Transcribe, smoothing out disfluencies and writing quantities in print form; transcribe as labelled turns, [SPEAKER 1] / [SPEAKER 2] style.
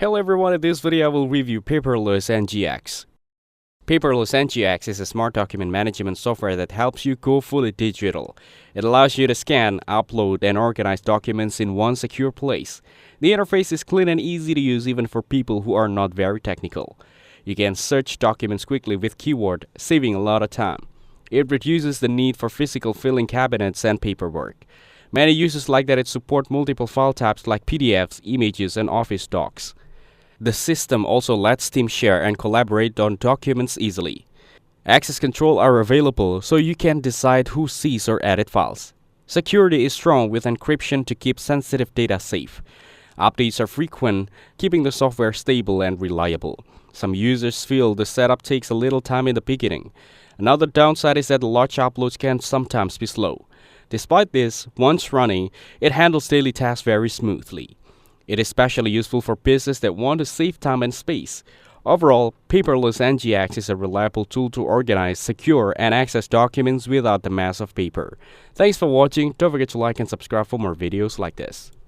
[SPEAKER 1] Hello everyone, in this video I will review Paperless NGX. Paperless NGX is a smart document management software that helps you go fully digital. It allows you to scan, upload, and organize documents in one secure place. The interface is clean and easy to use even for people who are not very technical. You can search documents quickly with keyword, saving a lot of time. It reduces the need for physical filing cabinets and paperwork. Many users like that it supports multiple file types like PDFs, images, and Office docs. The system also lets teams share and collaborate on documents easily. Access control are available so you can decide who sees or edit files. Security is strong with encryption to keep sensitive data safe. Updates are frequent, keeping the software stable and reliable. Some users feel the setup takes a little time in the beginning. Another downside is that large uploads can sometimes be slow. Despite this, once running, it handles daily tasks very smoothly. It is especially useful for businesses that want to save time and space. Overall, Paperless NGX is a reliable tool to organize, secure, and access documents without the mess of paper. Thanks for watching. Don't forget to like and subscribe for more videos like this.